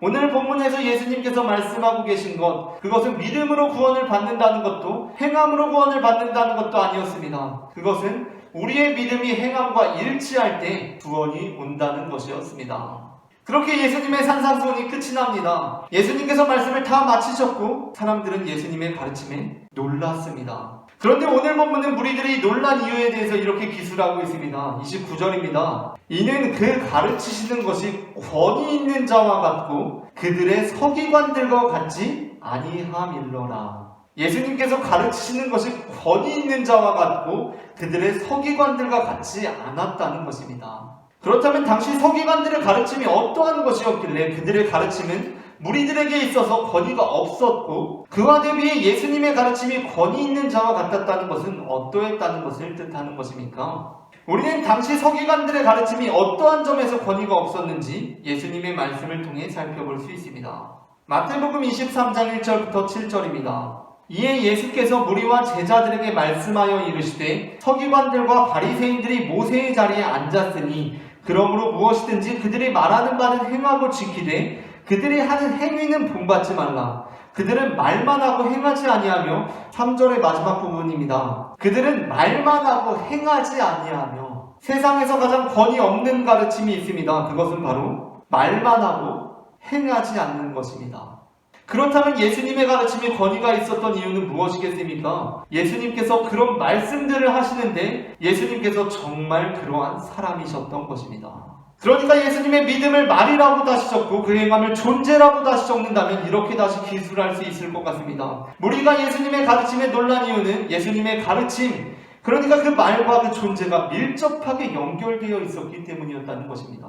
오늘 본문에서 예수님께서 말씀하고 계신 것, 그것은 믿음으로 구원을 받는다는 것도 행함으로 구원을 받는다는 것도 아니었습니다. 그것은 우리의 믿음이 행함과 일치할 때 구원이 온다는 것이었습니다. 그렇게 예수님의 산상수훈이 끝이 납니다. 예수님께서 말씀을 다 마치셨고 사람들은 예수님의 가르침에 놀랐습니다. 그런데 오늘 본문은 무리들이 놀란 이유에 대해서 이렇게 기술하고 있습니다. 29절입니다. 이는 그 가르치시는 것이 권위 있는 자와 같고 그들의 서기관들과 같지 아니함일러라. 예수님께서 가르치시는 것이 권위 있는 자와 같고 그들의 서기관들과 같지 않았다는 것입니다. 그렇다면 당시 서기관들의 가르침이 어떠한 것이었길래 그들의 가르침은 무리들에게 있어서 권위가 없었고 그와 대비해 예수님의 가르침이 권위 있는 자와 같았다는 것은 어떠했다는 것을 뜻하는 것입니까? 우리는 당시 서기관들의 가르침이 어떠한 점에서 권위가 없었는지 예수님의 말씀을 통해 살펴볼 수 있습니다. 마태복음 23장 1절부터 7절입니다. 이에 예수께서 무리와 제자들에게 말씀하여 이르시되 서기관들과 바리새인들이 모세의 자리에 앉았으니 그러므로 무엇이든지 그들이 말하는 바는 행하고 지키되 그들이 하는 행위는 본받지 말라. 그들은 말만 하고 행하지 아니하며 3절의 마지막 부분입니다. 그들은 말만 하고 행하지 아니하며 세상에서 가장 권위 없는 가르침이 있습니다. 그것은 바로 말만 하고 행하지 않는 것입니다. 그렇다면 예수님의 가르침에 권위가 있었던 이유는 무엇이겠습니까? 예수님께서 그런 말씀들을 하시는데 예수님께서 정말 그러한 사람이셨던 것입니다. 그러니까 예수님의 믿음을 말이라고 다시 적고 그 행함을 존재라고 다시 적는다면 이렇게 다시 기술할 수 있을 것 같습니다. 우리가 예수님의 가르침에 놀란 이유는 예수님의 가르침, 그러니까 그 말과 그 존재가 밀접하게 연결되어 있었기 때문이었다는 것입니다.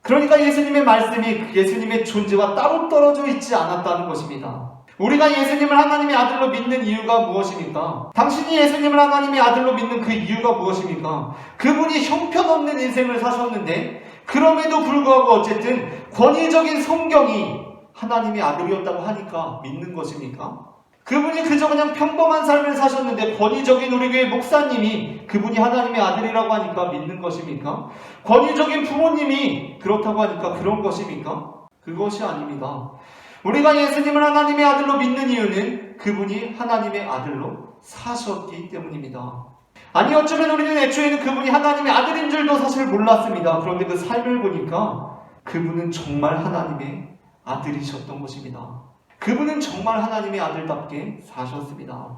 그러니까 예수님의 말씀이 예수님의 존재와 따로 떨어져 있지 않았다는 것입니다. 우리가 예수님을 하나님의 아들로 믿는 이유가 무엇입니까? 당신이 예수님을 하나님의 아들로 믿는 그 이유가 무엇입니까? 그분이 형편없는 인생을 사셨는데 그럼에도 불구하고 어쨌든 권위적인 성경이 하나님의 아들이었다고 하니까 믿는 것입니까? 그분이 그저 그냥 평범한 삶을 사셨는데 권위적인 우리 교회 목사님이 그분이 하나님의 아들이라고 하니까 믿는 것입니까? 권위적인 부모님이 그렇다고 하니까 그런 것입니까? 그것이 아닙니다. 우리가 예수님을 하나님의 아들로 믿는 이유는 그분이 하나님의 아들로 사셨기 때문입니다. 아니 어쩌면 우리는 애초에는 그분이 하나님의 아들인 줄도 사실 몰랐습니다. 그런데 그 삶을 보니까 그분은 정말 하나님의 아들이셨던 것입니다. 그분은 정말 하나님의 아들답게 사셨습니다.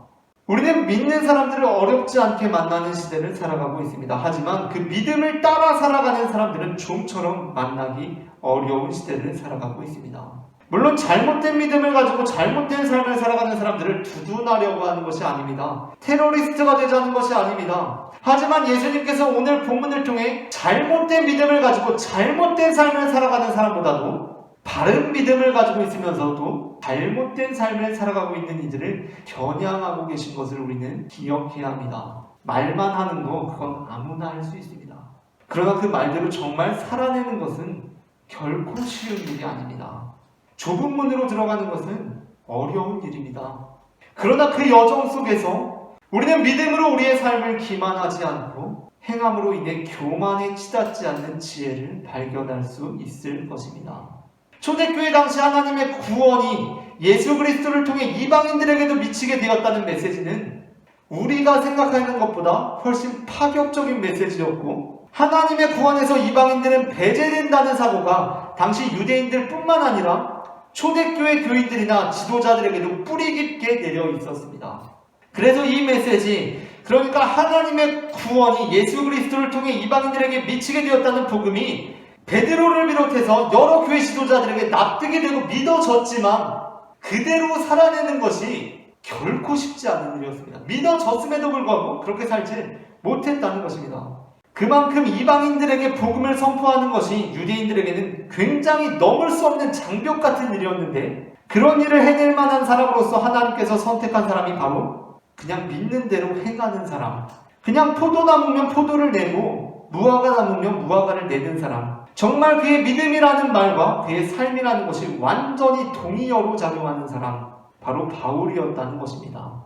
우리는 믿는 사람들을 어렵지 않게 만나는 시대를 살아가고 있습니다. 하지만 그 믿음을 따라 살아가는 사람들은 좀처럼 만나기 어려운 시대를 살아가고 있습니다. 물론 잘못된 믿음을 가지고 잘못된 삶을 살아가는 사람들을 두둔하려고 하는 것이 아닙니다. 테러리스트가 되자는 것이 아닙니다. 하지만 예수님께서 오늘 본문을 통해 잘못된 믿음을 가지고 잘못된 삶을 살아가는 사람보다도 바른 믿음을 가지고 있으면서도 잘못된 삶을 살아가고 있는 이들을 겨냥하고 계신 것을 우리는 기억해야 합니다. 말만 하는 거 그건 아무나 할 수 있습니다. 그러나 그 말대로 정말 살아내는 것은 결코 쉬운 일이 아닙니다. 좁은 문으로 들어가는 것은 어려운 일입니다. 그러나 그 여정 속에서 우리는 믿음으로 우리의 삶을 기만하지 않고 행함으로 인해 교만에 치닫지 않는 지혜를 발견할 수 있을 것입니다. 초대교회 당시 하나님의 구원이 예수 그리스도를 통해 이방인들에게도 미치게 되었다는 메시지는 우리가 생각하는 것보다 훨씬 파격적인 메시지였고 하나님의 구원에서 이방인들은 배제된다는 사고가 당시 유대인들 뿐만 아니라 초대교회 교인들이나 지도자들에게도 뿌리 깊게 내려 있었습니다. 그래서 이 메시지, 그러니까 하나님의 구원이 예수 그리스도를 통해 이방인들에게 미치게 되었다는 복음이 베드로를 비롯해서 여러 교회 지도자들에게 납득이 되고 믿어졌지만 그대로 살아내는 것이 결코 쉽지 않은 일이었습니다. 믿어졌음에도 불구하고 그렇게 살지 못했다는 것입니다. 그만큼 이방인들에게 복음을 선포하는 것이 유대인들에게는 굉장히 넘을 수 없는 장벽 같은 일이었는데 그런 일을 해낼 만한 사람으로서 하나님께서 선택한 사람이 바로 그냥 믿는 대로 행하는 사람, 그냥 포도나무면 포도를 내고 무화과 나무면 무화과를 내는 사람, 정말 그의 믿음이라는 말과 그의 삶이라는 것이 완전히 동의어로 작용하는 사람, 바로 바울이었다는 것입니다.